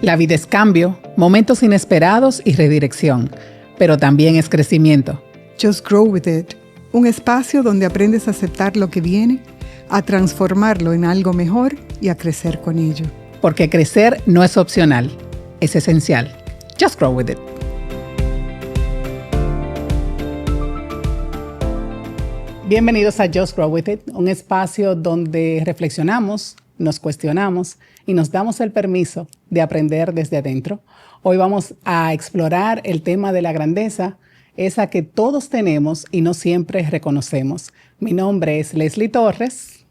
La vida es cambio, momentos inesperados y redirección, pero también es crecimiento. Just Grow With It, un espacio donde aprendes a aceptar lo que viene, a transformarlo en algo mejor y a crecer con ello. Porque crecer no es opcional, es esencial. Just Grow With It. Bienvenidos a Just Grow With It, un espacio donde reflexionamos, nos cuestionamos y nos damos el permiso de aprender desde adentro. Hoy vamos a explorar el tema de la grandeza, esa que todos tenemos y no siempre reconocemos. Mi nombre es Leslie Torres.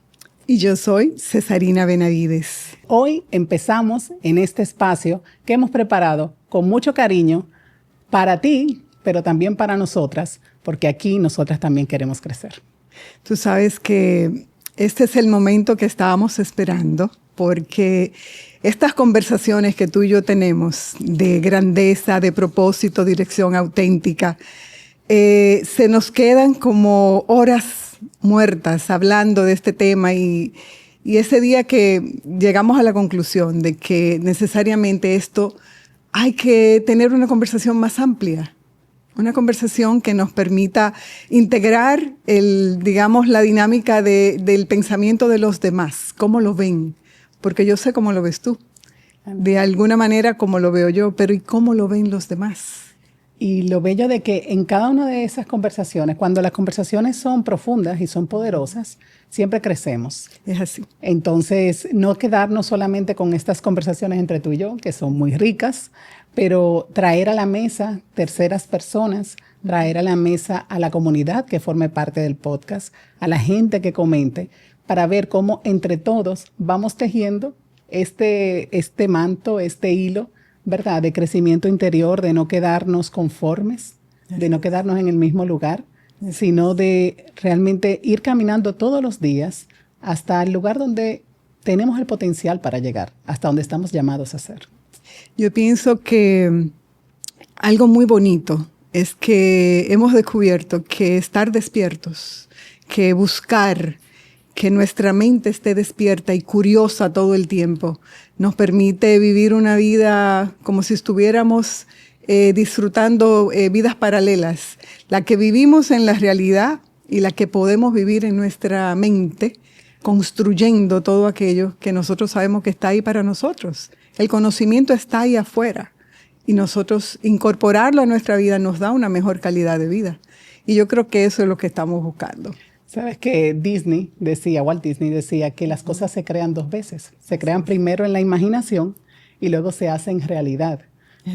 Y yo soy Cesarina Benavides. Hoy empezamos en este espacio que hemos preparado con mucho cariño para ti, pero también para nosotras, porque aquí nosotras también queremos crecer. Tú sabes que este es el momento que estábamos esperando, porque estas conversaciones que tú y yo tenemos de grandeza, de propósito, dirección auténtica, se nos quedan como horas muertas hablando de este tema y ese día que llegamos a la conclusión de que necesariamente esto hay que tener una conversación más amplia. Una conversación que nos permita integrar la dinámica del pensamiento de los demás, cómo lo ven, porque yo sé cómo lo ves tú, de alguna manera como lo veo yo, pero ¿y cómo lo ven los demás? Y lo bello de que en cada una de esas conversaciones, cuando las conversaciones son profundas y son poderosas, siempre crecemos. Es así. Entonces, no quedarnos solamente con estas conversaciones entre tú y yo, que son muy ricas, pero traer a la mesa terceras personas, traer a la mesa a la comunidad que forme parte del podcast, a la gente que comente, para ver cómo entre todos vamos tejiendo este manto, este hilo, ¿verdad? De crecimiento interior, de no quedarnos conformes, de no quedarnos en el mismo lugar, sino de realmente ir caminando todos los días hasta el lugar donde tenemos el potencial para llegar, hasta donde estamos llamados a ser. Yo pienso que algo muy bonito es que hemos descubierto que estar despiertos, que buscar que nuestra mente esté despierta y curiosa todo el tiempo, nos permite vivir una vida como si estuviéramos disfrutando vidas paralelas. La que vivimos en la realidad y la que podemos vivir en nuestra mente, construyendo todo aquello que nosotros sabemos que está ahí para nosotros. El conocimiento está ahí afuera y nosotros incorporarlo a nuestra vida nos da una mejor calidad de vida. Y yo creo que eso es lo que estamos buscando. Sabes que Walt Disney decía que las cosas se crean dos veces. Se crean primero en la imaginación y luego se hacen realidad.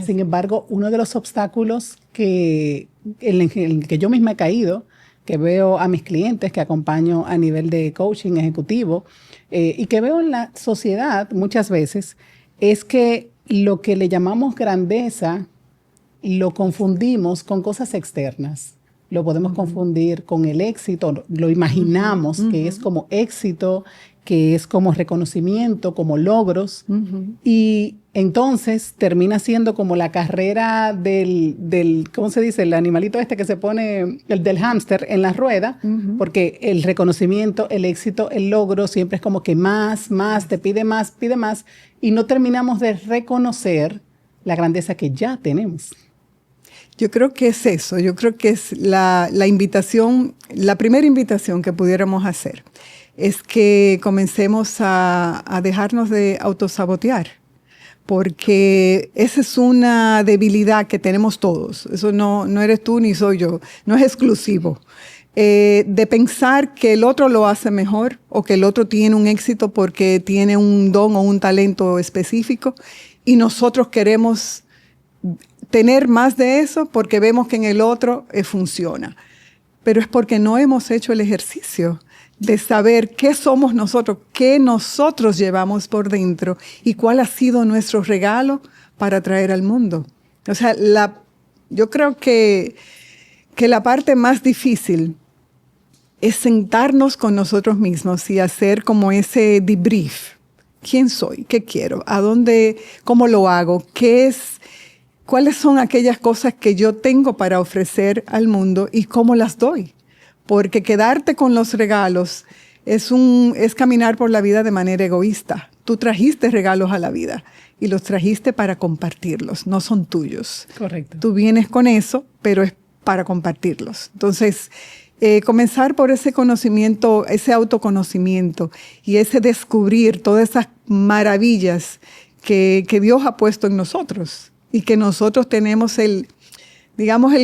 Sin embargo, uno de los obstáculos en el que yo misma he caído, que veo a mis clientes que acompaño a nivel de coaching ejecutivo y que veo en la sociedad muchas veces, es que lo que le llamamos grandeza lo confundimos con cosas externas. Lo podemos confundir con el éxito, lo imaginamos que es como éxito, que es como reconocimiento, como logros. Y entonces termina siendo como la carrera del ¿cómo se dice? El animalito este que se pone, el del hámster en la rueda, porque el reconocimiento, el éxito, el logro siempre es como que más, te pide más, y no terminamos de reconocer la grandeza que ya tenemos. Yo creo que es eso, yo creo que es la invitación, la primera invitación que pudiéramos hacer es que comencemos a dejarnos de autosabotear, porque esa es una debilidad que tenemos todos, eso no eres tú ni soy yo, no es exclusivo. De pensar que el otro lo hace mejor o que el otro tiene un éxito porque tiene un don o un talento específico y nosotros queremos tener más de eso porque vemos que en el otro funciona. Pero es porque no hemos hecho el ejercicio de saber qué somos nosotros, qué nosotros llevamos por dentro y cuál ha sido nuestro regalo para traer al mundo. O sea, yo creo que la parte más difícil es sentarnos con nosotros mismos y hacer como ese debrief. ¿Quién soy? ¿Qué quiero? ¿A dónde? ¿Cómo lo hago? ¿Cuáles son aquellas cosas que yo tengo para ofrecer al mundo y cómo las doy? Porque quedarte con los regalos es caminar por la vida de manera egoísta. Tú trajiste regalos a la vida y los trajiste para compartirlos, no son tuyos. Correcto. Tú vienes con eso, pero es para compartirlos. Entonces, comenzar por ese conocimiento, ese autoconocimiento y ese descubrir todas esas maravillas que Dios ha puesto en nosotros y que nosotros tenemos el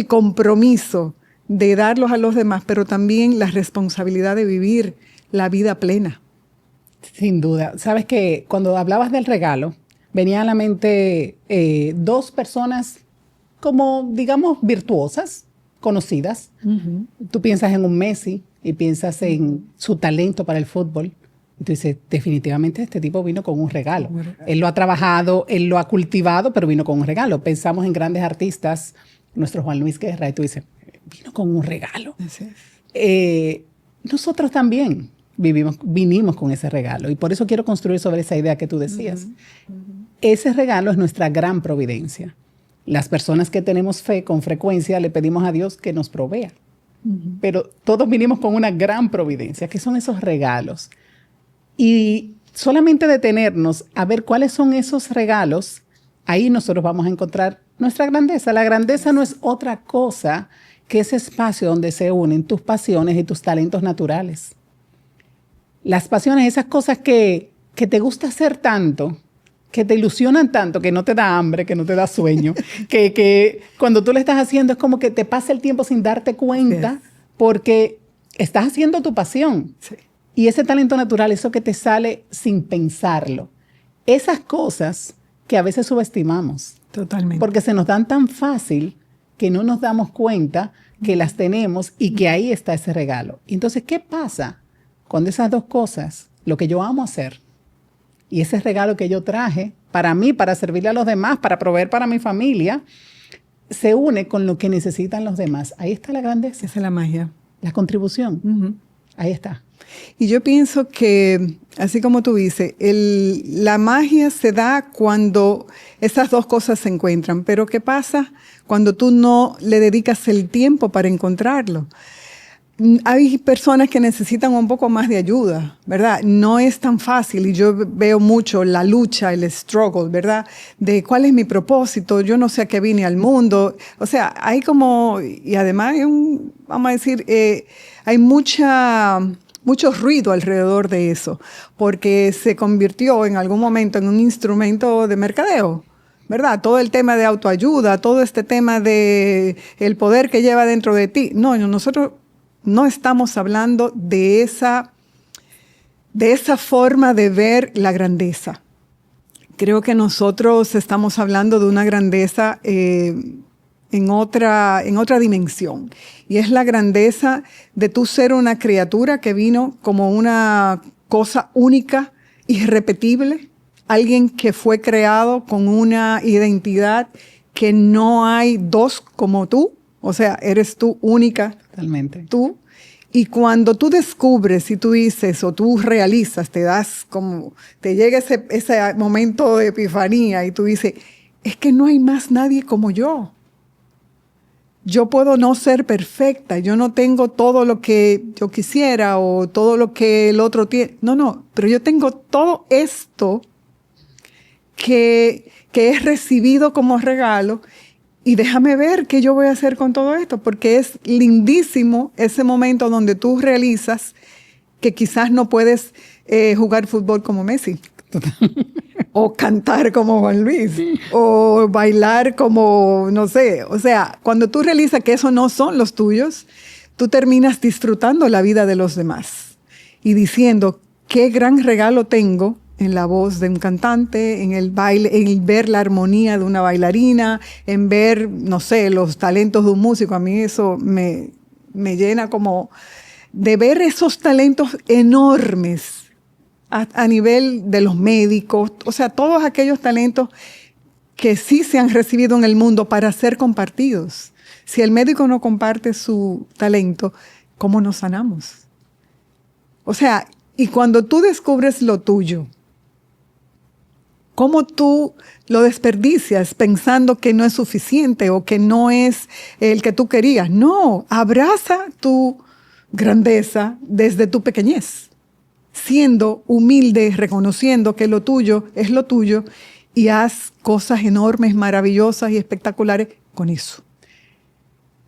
compromiso de darlos a los demás, pero también la responsabilidad de vivir la vida plena. Sin duda. Sabes que cuando hablabas del regalo, venía a la mente dos personas como, digamos, virtuosas, conocidas. Uh-huh. Tú piensas en un Messi y piensas en su talento para el fútbol. Y tú dices, definitivamente este tipo vino con un regalo. Él lo ha trabajado, él lo ha cultivado, pero vino con un regalo. Pensamos en grandes artistas, nuestro Juan Luis Guerra, y tú dices, vino con un regalo. Nosotros también vinimos con ese regalo. Y por eso quiero construir sobre esa idea que tú decías. Uh-huh. Uh-huh. Ese regalo es nuestra gran providencia. Las personas que tenemos fe, con frecuencia le pedimos a Dios que nos provea. Uh-huh. Pero todos vinimos con una gran providencia, que son esos regalos. Y solamente detenernos a ver cuáles son esos regalos, ahí nosotros vamos a encontrar nuestra grandeza. La grandeza no es otra cosa que ese espacio donde se unen tus pasiones y tus talentos naturales. Las pasiones, esas cosas que te gusta hacer tanto, que te ilusionan tanto, que no te da hambre, que no te da sueño, que cuando tú lo estás haciendo es como que te pasa el tiempo sin darte cuenta, porque estás haciendo tu pasión. Sí. Y ese talento natural, eso que te sale sin pensarlo. Esas cosas que a veces subestimamos. Totalmente. Porque se nos dan tan fácil que no nos damos cuenta que las tenemos y que ahí está ese regalo. Entonces, ¿qué pasa cuando esas dos cosas, lo que yo amo hacer y ese regalo que yo traje para mí, para servirle a los demás, para proveer para mi familia, se une con lo que necesitan los demás? Ahí está la grandeza. Esa es la magia. La contribución. Uh-huh. Ahí está. Y yo pienso que, así como tú dices, la magia se da cuando esas dos cosas se encuentran. Pero ¿qué pasa cuando tú no le dedicas el tiempo para encontrarlo? Hay personas que necesitan un poco más de ayuda, ¿verdad? No es tan fácil y yo veo mucho la lucha, el struggle, ¿verdad? De cuál es mi propósito, yo no sé a qué vine al mundo. O sea, hay como, y además vamos a decir, hay mucho ruido alrededor de eso, porque se convirtió en algún momento en un instrumento de mercadeo, ¿verdad? Todo el tema de autoayuda, todo este tema de el poder que lleva dentro de ti. No, nosotros no estamos hablando de esa forma de ver la grandeza. Creo que nosotros estamos hablando de una grandeza en otra dimensión. Y es la grandeza de tú ser una criatura que vino como una cosa única, irrepetible. Alguien que fue creado con una identidad que no hay dos como tú. O sea, eres tú única. Totalmente. Tú. Y cuando tú descubres y tú dices o tú realizas, te llega ese momento de epifanía y tú dices, es que no hay más nadie como yo. Yo puedo no ser perfecta, yo no tengo todo lo que yo quisiera o todo lo que el otro tiene. No, pero yo tengo todo esto que he recibido como regalo. Y déjame ver qué yo voy a hacer con todo esto, porque es lindísimo ese momento donde tú realizas que quizás no puedes jugar fútbol como Messi, o cantar como Juan Luis, o bailar como, no sé. O sea, cuando tú realizas que eso no son los tuyos, tú terminas disfrutando la vida de los demás y diciendo, qué gran regalo tengo en la voz de un cantante, en el baile, en ver la armonía de una bailarina, en ver, no sé, los talentos de un músico. A mí eso me llena como de ver esos talentos enormes a nivel de los médicos, o sea, todos aquellos talentos que sí se han recibido en el mundo para ser compartidos. Si el médico no comparte su talento, ¿cómo nos sanamos? O sea, y cuando tú descubres lo tuyo, ¿cómo tú lo desperdicias pensando que no es suficiente o que no es el que tú querías? No, abraza tu grandeza desde tu pequeñez. siendo humilde, reconociendo que lo tuyo es lo tuyo y haz cosas enormes, maravillosas y espectaculares con eso.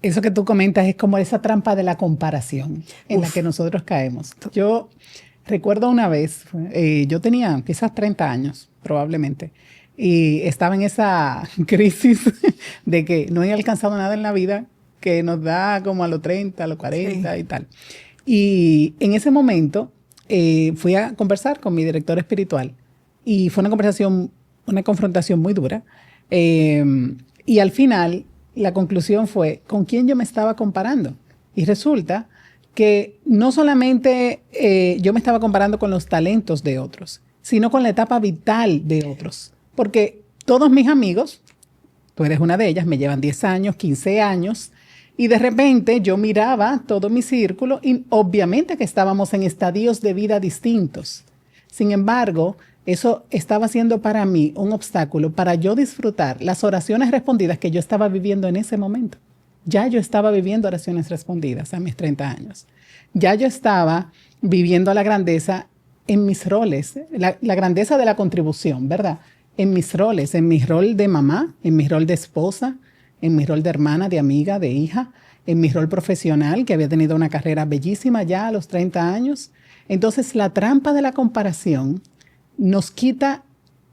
Eso que tú comentas es como esa trampa de la comparación en la que nosotros caemos. Yo recuerdo una vez, yo tenía quizás 30 años, probablemente, y estaba en esa crisis de que no he alcanzado nada en la vida, que nos da como a los 30, a los 40 y tal. Y en ese momento fui a conversar con mi director espiritual y fue una confrontación muy dura. Y al final la conclusión fue con quién yo me estaba comparando. Y resulta que no solamente yo me estaba comparando con los talentos de otros, sino con la etapa vital de otros. Porque todos mis amigos, tú eres una de ellas, me llevan 10 años, 15 años, y de repente yo miraba todo mi círculo y obviamente que estábamos en estadios de vida distintos. Sin embargo, eso estaba siendo para mí un obstáculo para yo disfrutar las oraciones respondidas que yo estaba viviendo en ese momento. Ya yo estaba viviendo oraciones respondidas a mis 30 años. Ya yo estaba viviendo la grandeza en mis roles, la grandeza de la contribución, ¿verdad? En mis roles, en mi rol de mamá, en mi rol de esposa, en mi rol de hermana, de amiga, de hija, en mi rol profesional, que había tenido una carrera bellísima ya a los 30 años. Entonces, la trampa de la comparación nos quita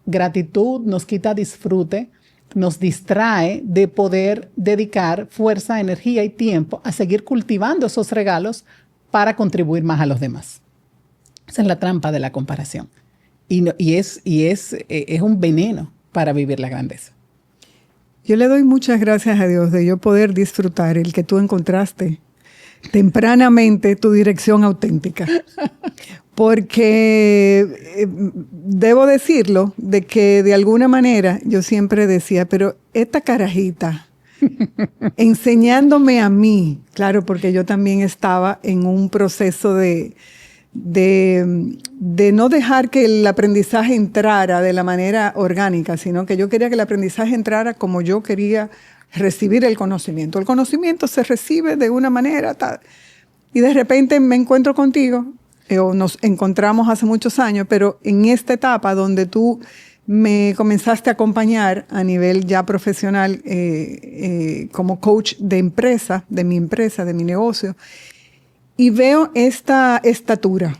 gratitud, nos quita disfrute, nos distrae de poder dedicar fuerza, energía y tiempo a seguir cultivando esos regalos para contribuir más a los demás. Esa es la trampa de la comparación. Y es un veneno para vivir la grandeza. Yo le doy muchas gracias a Dios de yo poder disfrutar el que tú encontraste tempranamente tu dirección auténtica. Porque debo decirlo, de que de alguna manera yo siempre decía, pero esta carajita enseñándome a mí, claro, porque yo también estaba en un proceso de no dejar que el aprendizaje entrara de la manera orgánica, sino que yo quería que el aprendizaje entrara como yo quería recibir el conocimiento. El conocimiento se recibe de una manera tal. Y de repente me encuentro contigo, o nos encontramos hace muchos años, pero en esta etapa donde tú me comenzaste a acompañar a nivel ya profesional como coach de empresa, de mi negocio, y veo esta estatura,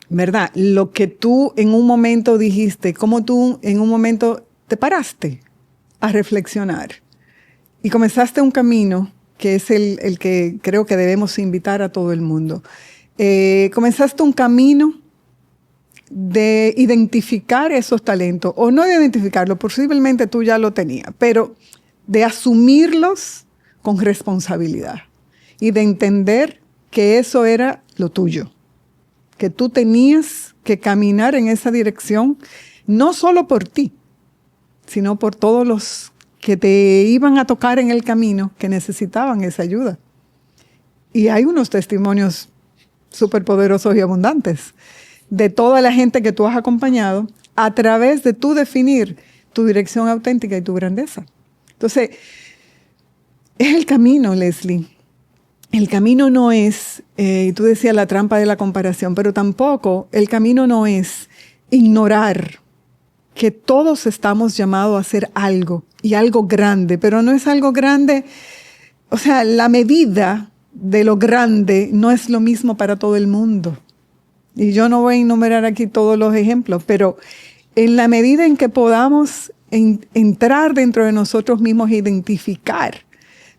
¿verdad? Lo que tú en un momento dijiste, cómo tú en un momento te paraste a reflexionar y comenzaste un camino que es el que creo que debemos invitar a todo el mundo. Comenzaste un camino de identificar esos talentos, o no de identificarlos, posiblemente tú ya lo tenías, pero de asumirlos con responsabilidad y de entender que eso era lo tuyo, que tú tenías que caminar en esa dirección, no solo por ti, sino por todos los que te iban a tocar en el camino que necesitaban esa ayuda. Y hay unos testimonios súper poderosos y abundantes de toda la gente que tú has acompañado a través de tú definir tu dirección auténtica y tu grandeza. Entonces, es el camino, Leslie. El camino no es, tú decías la trampa de la comparación, pero tampoco el camino no es ignorar que todos estamos llamados a hacer algo y algo grande, pero no es algo grande, o sea, la medida de lo grande no es lo mismo para todo el mundo. Y yo no voy a enumerar aquí todos los ejemplos, pero en la medida en que podamos entrar dentro de nosotros mismos e identificar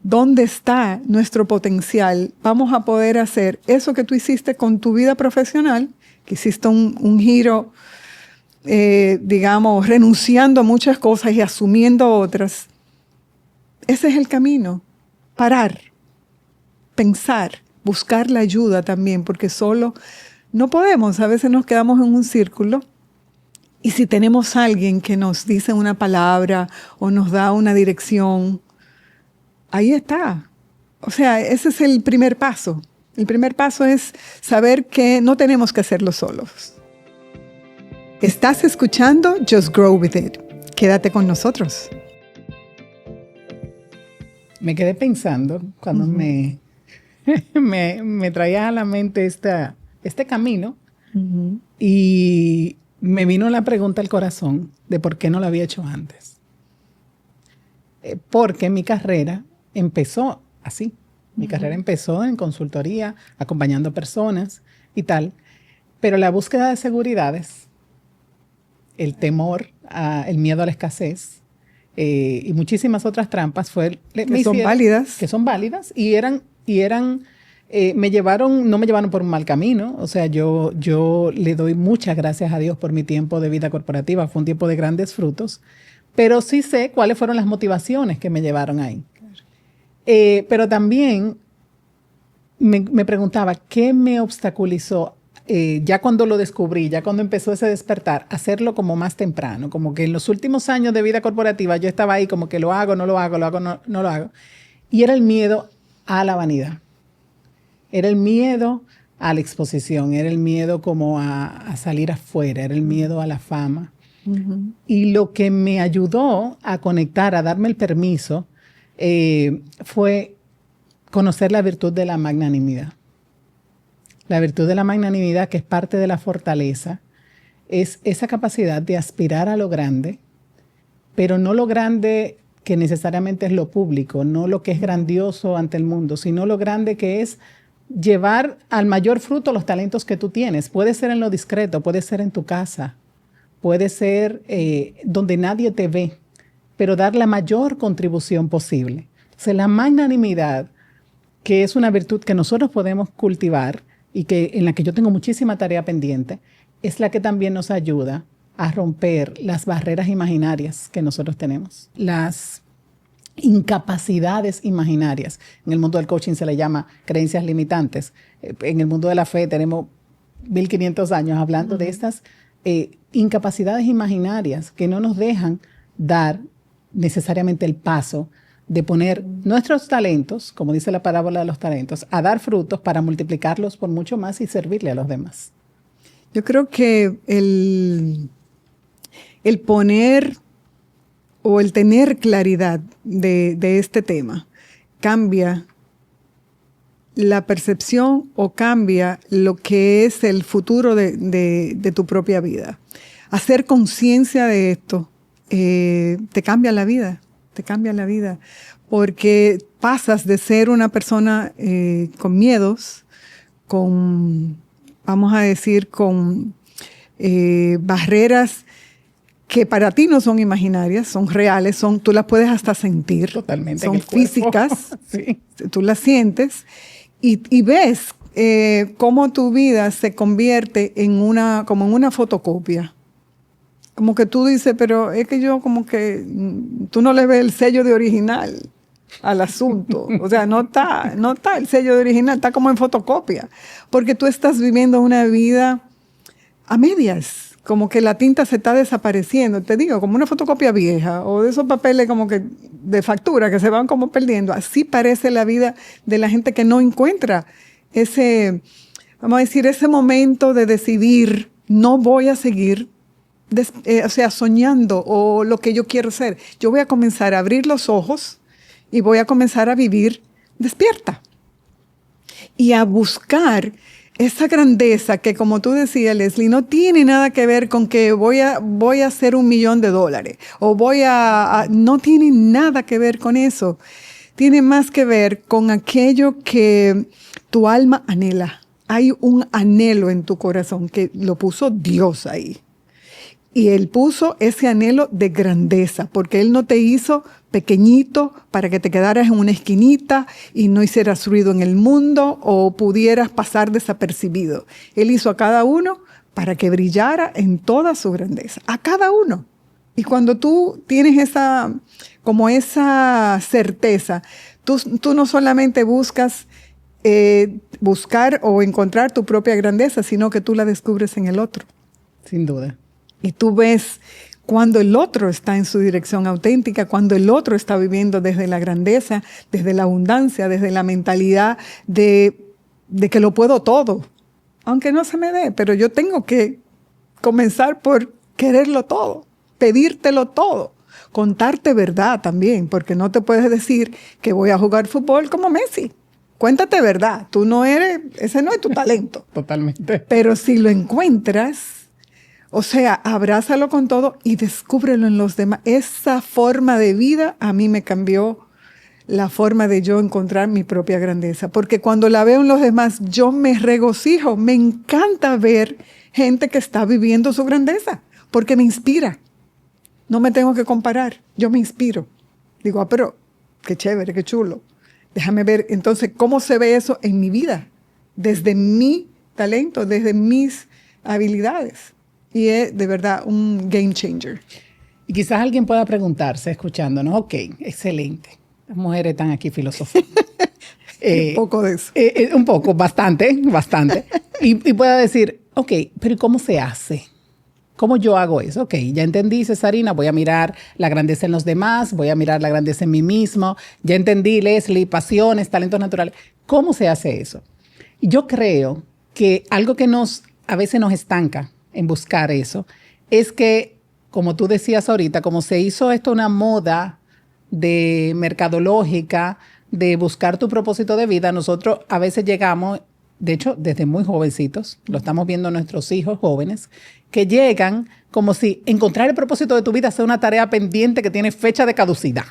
dónde está nuestro potencial, vamos a poder hacer eso que tú hiciste con tu vida profesional, que hiciste un giro, digamos, renunciando a muchas cosas y asumiendo otras. Ese es el camino. Parar, pensar, buscar la ayuda también, porque solo no podemos. A veces nos quedamos en un círculo y si tenemos a alguien que nos dice una palabra o nos da una dirección, ahí está. O sea, ese es el primer paso. El primer paso es saber que no tenemos que hacerlo solos. Estás escuchando Just Grow With It. Quédate con nosotros. Me quedé pensando cuando me traía a la mente este camino Y me vino la pregunta al corazón de por qué no lo había hecho antes. Porque mi carrera empezó así. Mi carrera empezó en consultoría, acompañando personas y tal. Pero la búsqueda de seguridades, el temor, el miedo a la escasez y muchísimas otras trampas que son válidas. Que son válidas y eran no me llevaron por un mal camino. O sea, yo le doy muchas gracias a Dios por mi tiempo de vida corporativa. Fue un tiempo de grandes frutos. Pero sí sé cuáles fueron las motivaciones que me llevaron ahí. Pero también me preguntaba, ¿qué me obstaculizó? Ya cuando lo descubrí, ya cuando empezó ese despertar, hacerlo como más temprano, como que en los últimos años de vida corporativa yo estaba ahí como que lo hago, no lo hago, lo hago, no lo hago. Y era el miedo a la vanidad. Era el miedo a la exposición, era el miedo como a salir afuera, era el miedo a la fama. Y lo que me ayudó a conectar, a darme el permiso, fue conocer la virtud de la magnanimidad. La virtud de la magnanimidad, que es parte de la fortaleza, es esa capacidad de aspirar a lo grande, pero no lo grande que necesariamente es lo público, no lo que es grandioso ante el mundo, sino lo grande que es llevar al mayor fruto los talentos que tú tienes. Puede ser en lo discreto, puede ser en tu casa, puede ser donde nadie te ve, pero dar la mayor contribución posible. Entonces, la magnanimidad, que es una virtud que nosotros podemos cultivar y en la que yo tengo muchísima tarea pendiente, es la que también nos ayuda a romper las barreras imaginarias que nosotros tenemos. Las incapacidades imaginarias. En el mundo del coaching se le llama creencias limitantes. En el mundo de la fe tenemos 1500 años hablando de estas incapacidades imaginarias que no nos dejan dar necesariamente el paso de poner nuestros talentos, como dice la parábola de los talentos, a dar frutos para multiplicarlos por mucho más y servirle a los demás. Yo creo que el poner o el tener claridad de este tema cambia la percepción o cambia lo que es el futuro de tu propia vida. Hacer conciencia de esto te cambia la vida. Te cambia la vida, porque pasas de ser una persona con miedos, vamos a decir, con barreras que para ti no son imaginarias, son reales, tú las puedes hasta sentir. Totalmente. Son físicas, sí. Tú las sientes y ves cómo tu vida se convierte como en una fotocopia. Como que tú dices, pero es que yo como que tú no le ves el sello de original al asunto. O sea, no está el sello de original, está como en fotocopia. Porque tú estás viviendo una vida a medias, como que la tinta se está desapareciendo. Te digo, como una fotocopia vieja o de esos papeles como que de factura que se van como perdiendo. Así parece la vida de la gente que no encuentra ese momento de decidir, no voy a seguir soñando o lo que yo quiero ser. Yo voy a comenzar a abrir los ojos y voy a comenzar a vivir despierta y a buscar esa grandeza que, como tú decías, Leslie, no tiene nada que ver con que voy a hacer $1 millón o no tiene nada que ver con eso. Tiene más que ver con aquello que tu alma anhela. Hay un anhelo en tu corazón que lo puso Dios ahí. Y Él puso ese anhelo de grandeza, porque Él no te hizo pequeñito para que te quedaras en una esquinita y no hicieras ruido en el mundo o pudieras pasar desapercibido. Él hizo a cada uno para que brillara en toda su grandeza, a cada uno. Y cuando tú tienes esa certeza, tú no solamente buscar o encontrar tu propia grandeza, sino que tú la descubres en el otro. Sin duda. Y tú ves cuando el otro está en su dirección auténtica, cuando el otro está viviendo desde la grandeza, desde la abundancia, desde la mentalidad de que lo puedo todo. Aunque no se me dé, pero yo tengo que comenzar por quererlo todo, pedírtelo todo, contarte verdad también, porque no te puedes decir que voy a jugar fútbol como Messi, cuéntate verdad, tú no eres, ese no es tu talento. Totalmente. Pero si lo encuentras, o sea, abrázalo con todo y descúbrelo en los demás. Esa forma de vida a mí me cambió la forma de yo encontrar mi propia grandeza. Porque cuando la veo en los demás, yo me regocijo. Me encanta ver gente que está viviendo su grandeza, porque me inspira. No me tengo que comparar, yo me inspiro. Digo, pero qué chévere, qué chulo. Déjame ver entonces cómo se ve eso en mi vida, desde mi talento, desde mis habilidades. Y es de verdad un game changer. Y quizás alguien pueda preguntarse, escuchándonos, ok, excelente. Las mujeres están aquí filosofando. Un poco de eso. Un poco, bastante. Y pueda decir, ok, pero ¿cómo se hace? ¿Cómo yo hago eso? Ok, ya entendí, Cesarina, voy a mirar la grandeza en los demás, voy a mirar la grandeza en mí mismo. Ya entendí, Leslie, pasiones, talentos naturales. ¿Cómo se hace eso? Yo creo que algo que a veces nos estanca en buscar eso es que, como tú decías ahorita, como se hizo esto una moda de mercadológica, de buscar tu propósito de vida, nosotros a veces llegamos, de hecho, desde muy jovencitos, lo estamos viendo nuestros hijos jóvenes, que llegan como si encontrar el propósito de tu vida sea una tarea pendiente que tiene fecha de caducidad.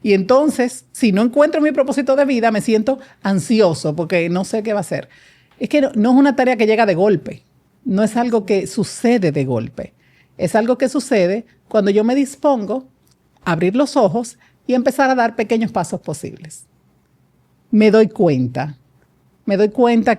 Y entonces, si no encuentro mi propósito de vida, me siento ansioso porque no sé qué va a hacer. Es que no es una tarea que llega de golpe, no es algo que sucede de golpe. Es algo que sucede cuando yo me dispongo a abrir los ojos y empezar a dar pequeños pasos posibles. Me doy cuenta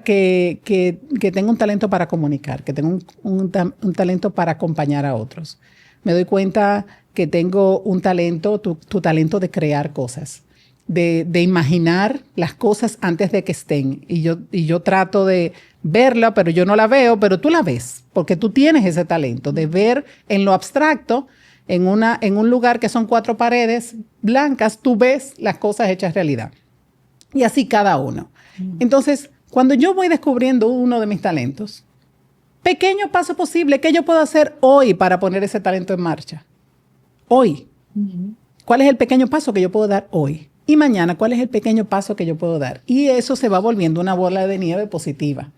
que tengo un talento para comunicar, que tengo un talento para acompañar a otros. Me doy cuenta que tengo un talento, tu talento de crear cosas, de imaginar las cosas antes de que estén. Y yo trato de verla, pero yo no la veo, pero tú la ves, porque tú tienes ese talento de ver en lo abstracto, en un lugar que son 4 paredes blancas, tú ves las cosas hechas realidad. Y así cada uno. Entonces, cuando yo voy descubriendo uno de mis talentos, pequeño paso posible, ¿qué yo puedo hacer hoy para poner ese talento en marcha? Hoy. ¿Cuál es el pequeño paso que yo puedo dar hoy? Y mañana, ¿cuál es el pequeño paso que yo puedo dar? Y eso se va volviendo una bola de nieve positiva,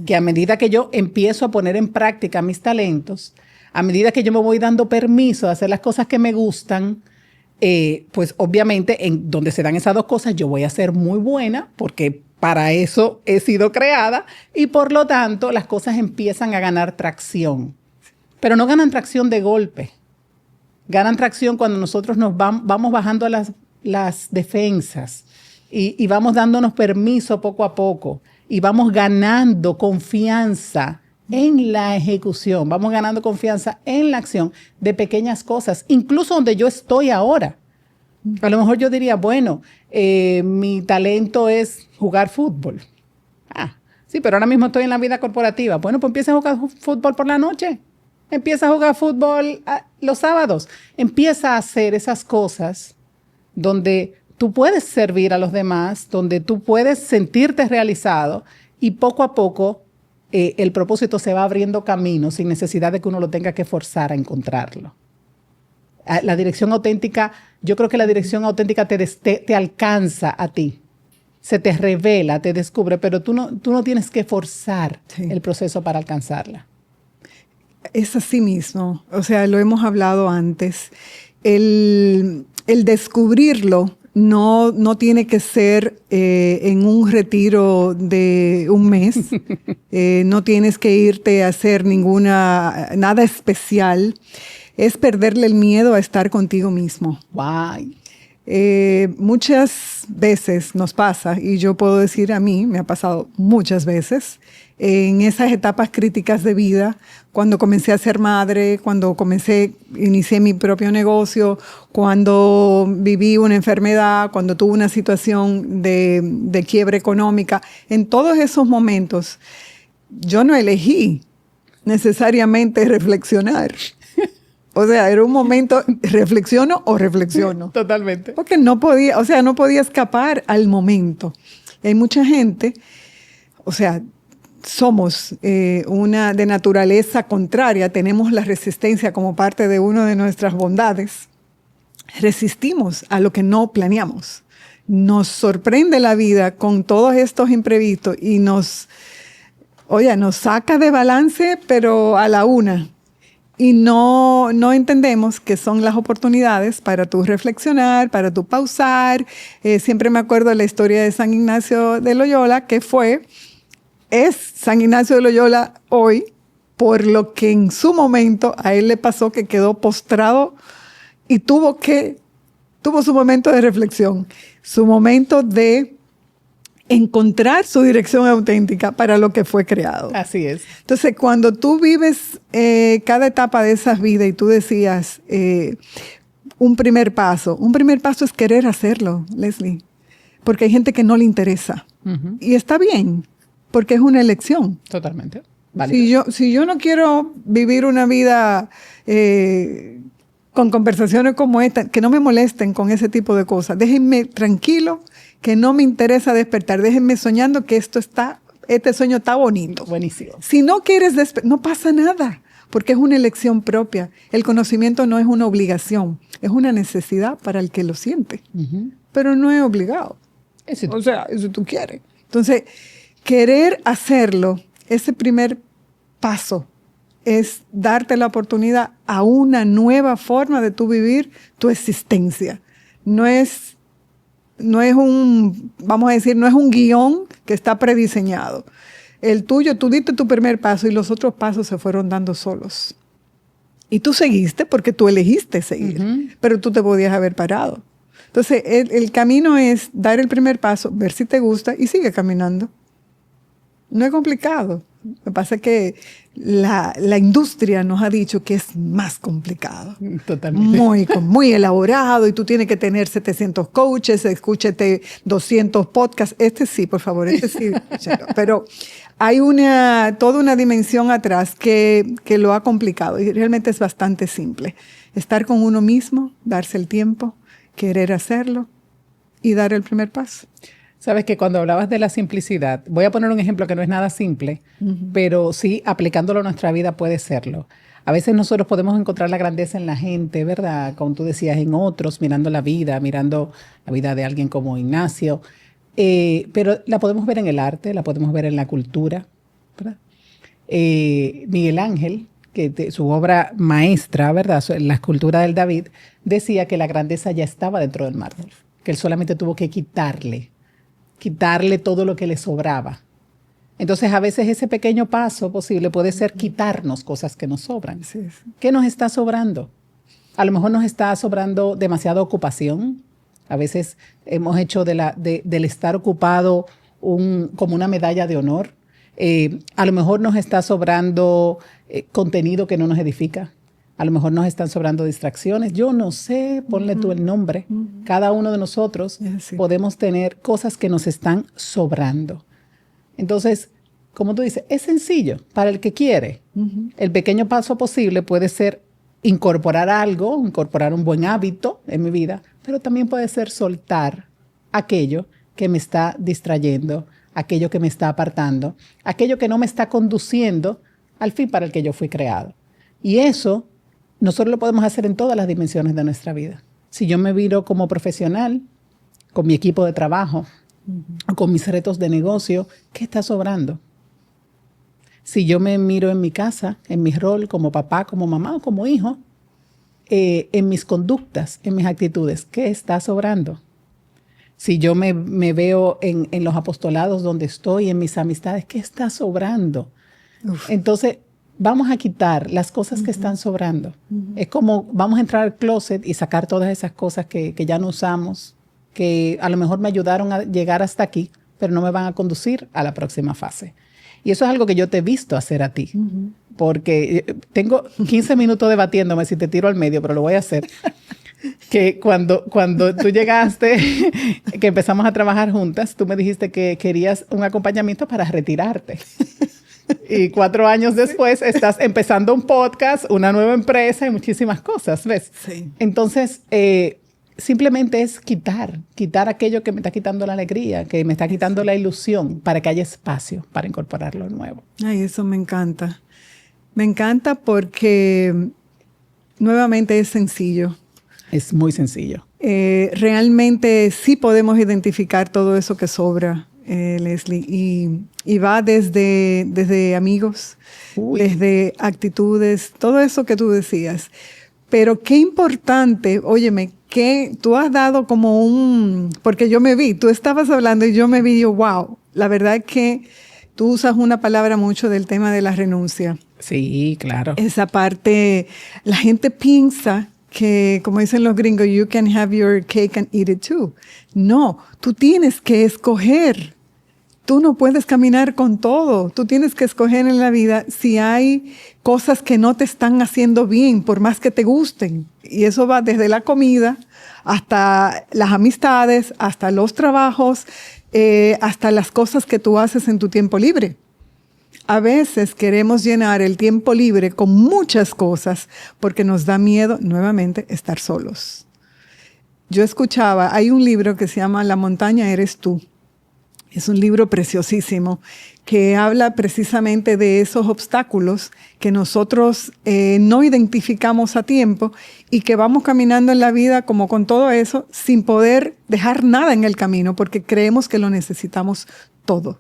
que a medida que yo empiezo a poner en práctica mis talentos, a medida que yo me voy dando permiso de hacer las cosas que me gustan, pues obviamente en donde se dan esas dos cosas yo voy a ser muy buena porque para eso he sido creada y por lo tanto las cosas empiezan a ganar tracción. Pero no ganan tracción de golpe. Ganan tracción cuando nosotros vamos bajando las defensas y vamos dándonos permiso poco a poco y vamos ganando confianza en la ejecución, vamos ganando confianza en la acción de pequeñas cosas, incluso donde yo estoy ahora. A lo mejor yo diría, bueno, mi talento es jugar fútbol. Sí, pero ahora mismo estoy en la vida corporativa. Bueno, pues empieza a jugar fútbol por la noche. Empieza a jugar fútbol los sábados. Empieza a hacer esas cosas donde tú puedes servir a los demás, donde tú puedes sentirte realizado y poco a poco el propósito se va abriendo camino sin necesidad de que uno lo tenga que forzar a encontrarlo. La dirección auténtica, yo creo que la dirección auténtica te alcanza a ti, se te revela, te descubre, pero tú no tienes que forzar el proceso para alcanzarla. Es así mismo, o sea, lo hemos hablado antes. El descubrirlo no tiene que ser en un retiro de un mes. No tienes que irte a hacer nada especial. Es perderle el miedo a estar contigo mismo. Guay. Muchas veces nos pasa, y yo puedo decir a mí, me ha pasado muchas veces, en esas etapas críticas de vida, cuando comencé a ser madre, cuando inicié mi propio negocio, cuando viví una enfermedad, cuando tuve una situación de quiebra económica, en todos esos momentos, yo no elegí necesariamente reflexionar. O sea, era un momento, ¿reflexiono o reflexiono? Totalmente. Porque no podía escapar al momento. Hay mucha gente, o sea, somos una de naturaleza contraria, tenemos la resistencia como parte de una de nuestras bondades. Resistimos a lo que no planeamos. nos sorprende la vida con todos estos imprevistos y nos saca de balance, pero a la una. Y no entendemos que son las oportunidades para tú reflexionar, para tú pausar. Siempre me acuerdo de la historia de San Ignacio de Loyola, que es San Ignacio de Loyola hoy, por lo que en su momento a él le pasó que quedó postrado y tuvo su momento de reflexión, su momento de encontrar su dirección auténtica para lo que fue creado. Así es. Entonces, cuando tú vives cada etapa de esas vidas y tú decías un primer paso es querer hacerlo, Leslie, porque hay gente que no le interesa. Uh-huh. Y está bien, porque es una elección. Totalmente. Válido. Si yo no quiero vivir una vida con conversaciones como esta, que no me molesten con ese tipo de cosas, déjenme tranquilo, que no me interesa despertar. Déjenme soñando que este sueño está bonito. Buenísimo. Si no quieres no pasa nada, porque es una elección propia. El conocimiento no es una obligación, es una necesidad para el que lo siente. Uh-huh. Pero no es obligado. Eso tú quieres. Entonces, querer hacerlo, ese primer paso, es darte la oportunidad a una nueva forma de tú vivir tu existencia. No es un guión que está prediseñado. El tuyo, tú diste tu primer paso y los otros pasos se fueron dando solos. Y tú seguiste porque tú elegiste seguir, uh-huh. Pero tú te podías haber parado. Entonces, el camino es dar el primer paso, ver si te gusta y sigue caminando. No es complicado. Lo que pasa es que la industria nos ha dicho que es más complicado. Totalmente. Muy elaborado y tú tienes que tener 700 coaches, escúchate 200 podcasts. Sí, por favor, sí. Pero hay toda una dimensión atrás que lo ha complicado y realmente es bastante simple. Estar con uno mismo, darse el tiempo, querer hacerlo y dar el primer paso. Sabes que cuando hablabas de la simplicidad, voy a poner un ejemplo que no es nada simple, uh-huh. Pero sí, aplicándolo a nuestra vida puede serlo. A veces nosotros podemos encontrar la grandeza en la gente, ¿verdad? Como tú decías, en otros, mirando la vida de alguien como Ignacio. Pero la podemos ver en el arte, la podemos ver en la cultura, ¿verdad? Miguel Ángel, su obra maestra, ¿verdad? La escultura del David, decía que la grandeza ya estaba dentro del mármol, que él solamente tuvo que quitarle todo lo que le sobraba. Entonces, a veces ese pequeño paso posible puede ser quitarnos cosas que nos sobran. Sí. ¿Qué nos está sobrando? A lo mejor nos está sobrando demasiada ocupación. A veces hemos hecho del estar ocupado como una medalla de honor. A lo mejor nos está sobrando contenido que no nos edifica. A lo mejor nos están sobrando distracciones. Yo no sé, ponle tú el nombre. Uh-huh. Cada uno de nosotros podemos tener cosas que nos están sobrando. Entonces, como tú dices, es sencillo para el que quiere. Uh-huh. El pequeño paso posible puede ser incorporar un buen hábito en mi vida, pero también puede ser soltar aquello que me está distrayendo, aquello que me está apartando, aquello que no me está conduciendo al fin para el que yo fui creado. Y eso nosotros lo podemos hacer en todas las dimensiones de nuestra vida. Si yo me miro como profesional, con mi equipo de trabajo, uh-huh. con mis retos de negocio, ¿qué está sobrando? Si yo me miro en mi casa, en mi rol como papá, como mamá o como hijo, en mis conductas, en mis actitudes, ¿qué está sobrando? Si yo me veo en los apostolados donde estoy, en mis amistades, ¿qué está sobrando? Uf. Entonces, vamos a quitar las cosas uh-huh. que están sobrando. Uh-huh. Es como vamos a entrar al closet y sacar todas esas cosas que ya no usamos, que a lo mejor me ayudaron a llegar hasta aquí, pero no me van a conducir a la próxima fase. Y eso es algo que yo te he visto hacer a ti, uh-huh. porque tengo 15 minutos debatiéndome si te tiro al medio, pero lo voy a hacer. Que cuando tú llegaste, que empezamos a trabajar juntas, tú me dijiste que querías un acompañamiento para retirarte. Y 4 años después estás empezando un podcast, una nueva empresa y muchísimas cosas, ¿ves? Sí. Entonces, simplemente es quitar aquello que me está quitando la alegría, que me está quitando la ilusión, para que haya espacio para incorporar lo nuevo. Ay, eso me encanta. Me encanta porque nuevamente es sencillo. Es muy sencillo. realmente sí podemos identificar todo eso que sobra, Leslie, y va desde amigos, desde actitudes, todo eso que tú decías. Pero qué importante, óyeme, que tú has dado como porque yo me vi, tú estabas hablando y yo me vi, yo, wow, la verdad es que tú usas una palabra mucho del tema de la renuncia. Sí, claro. Esa parte, la gente piensa que, como dicen los gringos, you can have your cake and eat it too. No, tú tienes que escoger. Tú no puedes caminar con todo. Tú tienes que escoger en la vida si hay cosas que no te están haciendo bien, por más que te gusten. Y eso va desde la comida hasta las amistades, hasta los trabajos, hasta las cosas que tú haces en tu tiempo libre. A veces queremos llenar el tiempo libre con muchas cosas porque nos da miedo, nuevamente, estar solos. Yo escuchaba, hay un libro que se llama La montaña eres tú. Es un libro preciosísimo que habla precisamente de esos obstáculos que nosotros no identificamos a tiempo y que vamos caminando en la vida como con todo eso sin poder dejar nada en el camino porque creemos que lo necesitamos todo.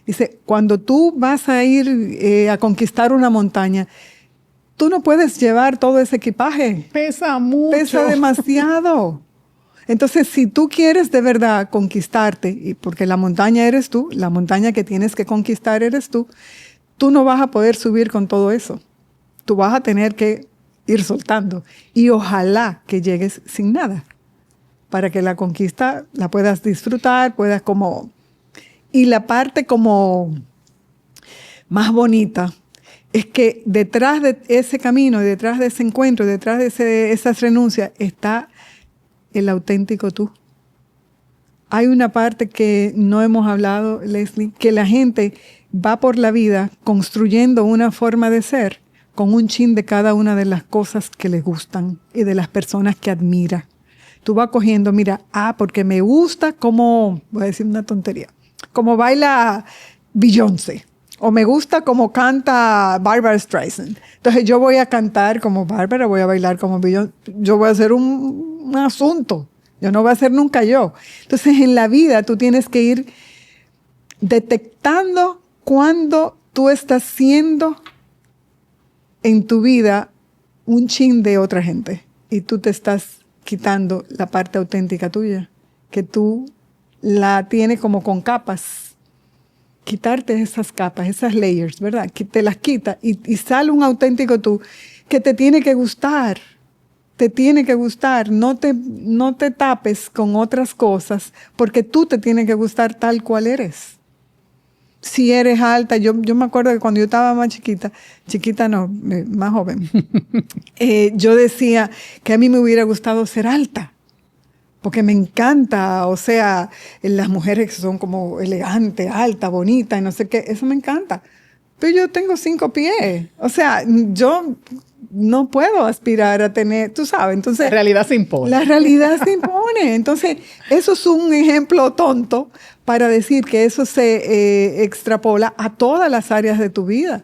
Dice, cuando tú vas a ir a conquistar una montaña, tú no puedes llevar todo ese equipaje. Pesa mucho. Pesa demasiado. Entonces, si tú quieres de verdad conquistarte, y porque la montaña eres tú, la montaña que tienes que conquistar eres tú no vas a poder subir con todo eso. Tú vas a tener que ir soltando. Y ojalá que llegues sin nada, para que la conquista la puedas disfrutar, puedas como... Y la parte como más bonita es que detrás de ese camino, detrás de ese encuentro, detrás de esas renuncias, está el auténtico tú. Hay una parte que no hemos hablado, Leslie, que la gente va por la vida construyendo una forma de ser con un chin de cada una de las cosas que le gustan y de las personas que admira. Tú vas cogiendo, mira, porque me gusta como, voy a decir una tontería, como baila Beyoncé, o me gusta como canta Barbra Streisand. Entonces yo voy a cantar como Barbara, voy a bailar como Beyoncé. Yo voy a hacer un asunto. Yo no voy a hacer nunca yo. Entonces en la vida tú tienes que ir detectando cuando tú estás siendo en tu vida un chin de otra gente y tú te estás quitando la parte auténtica tuya, que tú la tienes como con capas. Quitarte esas capas, esas layers, ¿verdad? Que te las quita y sale un auténtico tú que te tiene que gustar. Te tiene que gustar. No te tapes con otras cosas porque tú te tienes que gustar tal cual eres. Si eres alta, yo me acuerdo que cuando yo estaba más chiquita no, más joven, yo decía que a mí me hubiera gustado ser alta. Porque me encanta, o sea, las mujeres que son como elegantes, altas, bonitas, y no sé qué, eso me encanta. Pero yo tengo 5 pies, o sea, yo no puedo aspirar a tener, tú sabes, entonces... La realidad se impone. La realidad se impone. Entonces, eso es un ejemplo tonto para decir que eso se extrapola a todas las áreas de tu vida.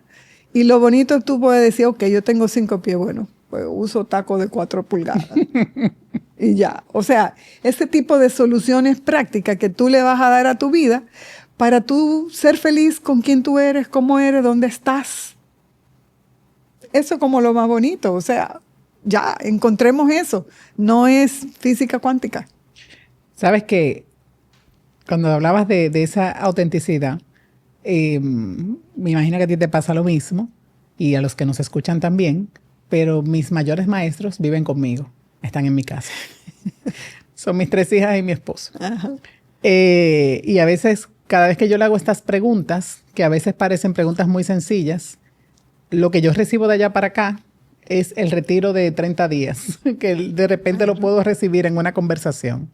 Y lo bonito es tú puedes decir, ok, yo tengo 5 pies, bueno, pues uso taco de 4 pulgadas. Y ya, o sea, ese tipo de soluciones prácticas que tú le vas a dar a tu vida para tú ser feliz con quién tú eres, cómo eres, dónde estás. Eso es como lo más bonito, o sea, ya encontremos eso. No es física cuántica. Sabes que cuando hablabas de esa autenticidad, me imagino que a ti te pasa lo mismo y a los que nos escuchan también, pero mis mayores maestros viven conmigo. Están en mi casa. Son mis 3 hijas y mi esposo. Ajá. Y a veces, cada vez que yo le hago estas preguntas, que a veces parecen preguntas muy sencillas, lo que yo recibo de allá para acá es el retiro de 30 días, que de repente lo puedo recibir en una conversación.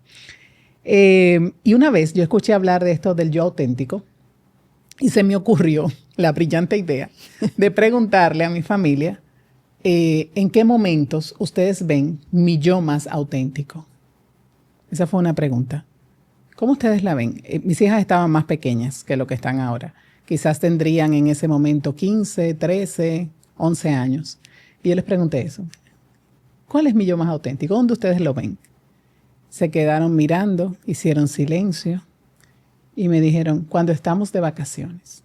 Y una vez yo escuché hablar de esto del yo auténtico y se me ocurrió la brillante idea de preguntarle a mi familia ¿en qué momentos ustedes ven mi yo más auténtico? Esa fue una pregunta. ¿Cómo ustedes la ven? Mis hijas estaban más pequeñas que lo que están ahora. Quizás tendrían en ese momento 15, 13, 11 años. Y yo les pregunté eso. ¿Cuál es mi yo más auténtico? ¿Dónde ustedes lo ven? Se quedaron mirando, hicieron silencio y me dijeron, cuando estamos de vacaciones.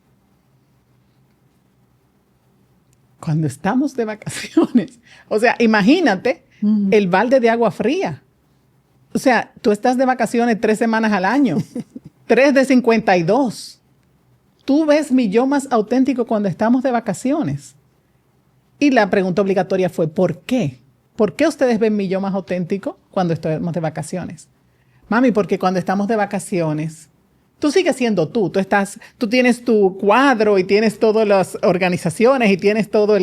Cuando estamos de vacaciones. O sea, imagínate el balde de agua fría. O sea, tú estás de vacaciones 3 semanas al año. 3 de 52. Tú ves mi yo más auténtico cuando estamos de vacaciones. Y la pregunta obligatoria fue, ¿por qué? ¿Por qué ustedes ven mi yo más auténtico cuando estamos de vacaciones? Mami, porque cuando estamos de vacaciones, tú sigues siendo tú. Tú tienes tu cuadro y tienes todas las organizaciones y tienes todo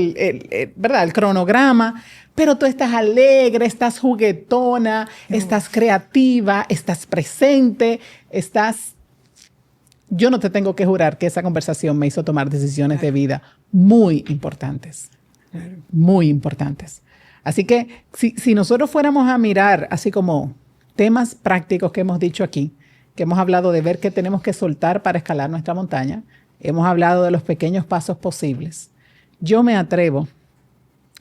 ¿verdad? El cronograma, pero tú estás alegre, estás juguetona, estás creativa, estás presente, Yo no te tengo que jurar que esa conversación me hizo tomar decisiones de vida muy importantes. Muy importantes. Así que si nosotros fuéramos a mirar así como temas prácticos que hemos dicho aquí, que hemos hablado de ver qué tenemos que soltar para escalar nuestra montaña, hemos hablado de los pequeños pasos posibles. Yo me atrevo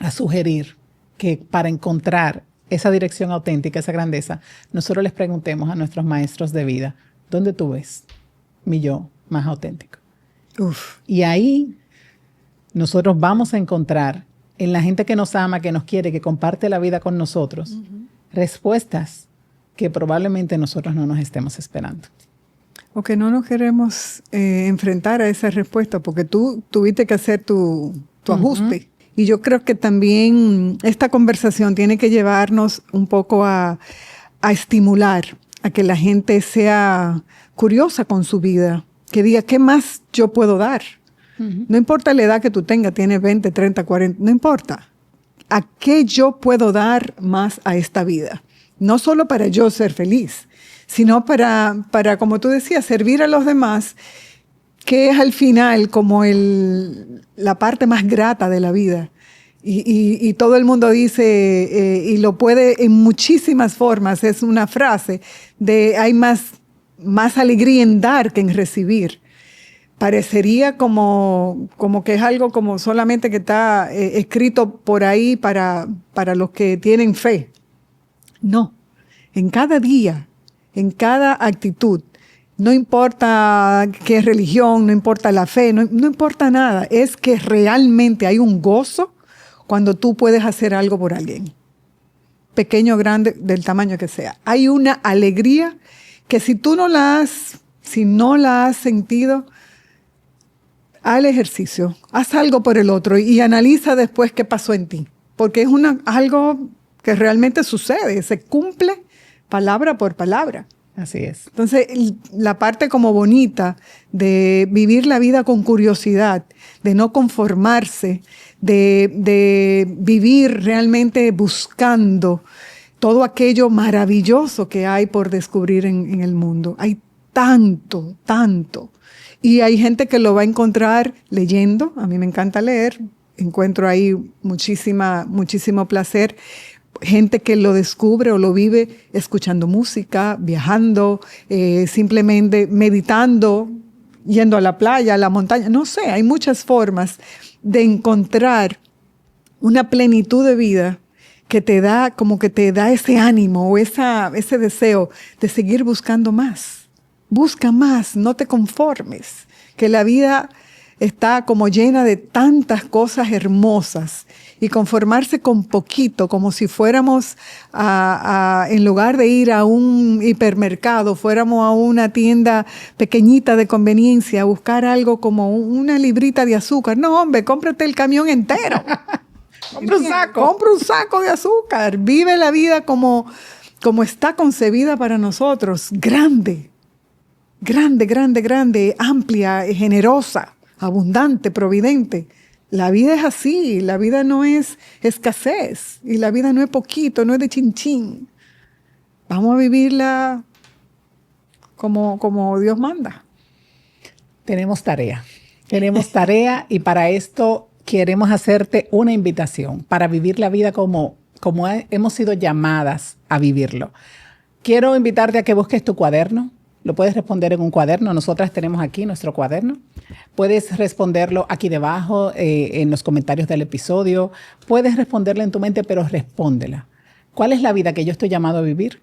a sugerir que para encontrar esa dirección auténtica, esa grandeza, nosotros les preguntemos a nuestros maestros de vida, ¿dónde tú ves mi yo más auténtico? Uf. Y ahí nosotros vamos a encontrar en la gente que nos ama, que nos quiere, que comparte la vida con nosotros, respuestas que probablemente nosotros no nos estemos esperando. O que no nos queremos enfrentar a esa respuesta porque tú tuviste que hacer tu ajuste. Y yo creo que también esta conversación tiene que llevarnos un poco a estimular a que la gente sea curiosa con su vida, que diga, ¿qué más yo puedo dar? No importa la edad que tú tengas, tienes 20, 30, 40, no importa. ¿A qué yo puedo dar más a esta vida? No solo para yo ser feliz, sino para, como tú decías, servir a los demás, que es al final como la parte más grata de la vida. Y todo el mundo dice, y lo puede en muchísimas formas, es una frase de hay más alegría en dar que en recibir. Parecería como que es algo como solamente que está escrito por ahí para los que tienen fe. No, en cada día, en cada actitud, no importa qué religión, no importa la fe, no importa nada, es que realmente hay un gozo cuando tú puedes hacer algo por alguien, pequeño o grande, del tamaño que sea. Hay una alegría que si no la has sentido, haz el ejercicio, haz algo por el otro y analiza después qué pasó en ti, porque es algo que realmente sucede, se cumple palabra por palabra. Así es. Entonces, la parte como bonita de vivir la vida con curiosidad, de no conformarse, de vivir realmente buscando todo aquello maravilloso que hay por descubrir en el mundo. Hay tanto, tanto. Y hay gente que lo va a encontrar leyendo. A mí me encanta leer. Encuentro ahí muchísimo placer. Gente que lo descubre o lo vive escuchando música, viajando, simplemente meditando, yendo a la playa, a la montaña. No sé, hay muchas formas de encontrar una plenitud de vida que te da ese ánimo o ese deseo de seguir buscando más. Busca más, no te conformes, que la vida está como llena de tantas cosas hermosas y conformarse con poquito, como si fuéramos en lugar de ir a un hipermercado, fuéramos a una tienda pequeñita de conveniencia a buscar algo como una librita de azúcar. No, hombre, cómprate el camión entero. Compra un saco de azúcar. Vive la vida como está concebida para nosotros. Grande, amplia, generosa, abundante, providente. La vida es así, la vida no es escasez y la vida no es poquito, no es de chin. Vamos a vivirla como Dios manda. Tenemos tarea y para esto queremos hacerte una invitación para vivir la vida como hemos sido llamadas a vivirlo. Quiero invitarte a que busques tu cuaderno. Lo puedes responder en un cuaderno. Nosotras tenemos aquí nuestro cuaderno. Puedes responderlo aquí debajo en los comentarios del episodio. Puedes responderla en tu mente, pero respóndela. ¿Cuál es la vida que yo estoy llamado a vivir?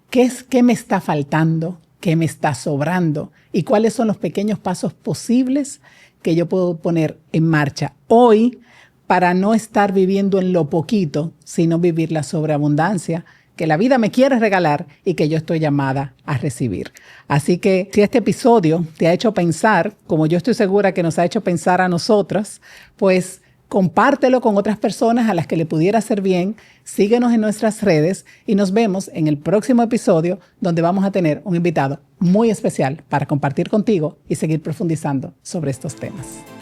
qué me está faltando, qué me está sobrando y cuáles son los pequeños pasos posibles que yo puedo poner en marcha hoy para no estar viviendo en lo poquito, sino vivir la sobreabundancia que la vida me quiere regalar y que yo estoy llamada a recibir. Así que si este episodio te ha hecho pensar, como yo estoy segura que nos ha hecho pensar a nosotras, pues compártelo con otras personas a las que le pudiera hacer bien, síguenos en nuestras redes y nos vemos en el próximo episodio donde vamos a tener un invitado muy especial para compartir contigo y seguir profundizando sobre estos temas.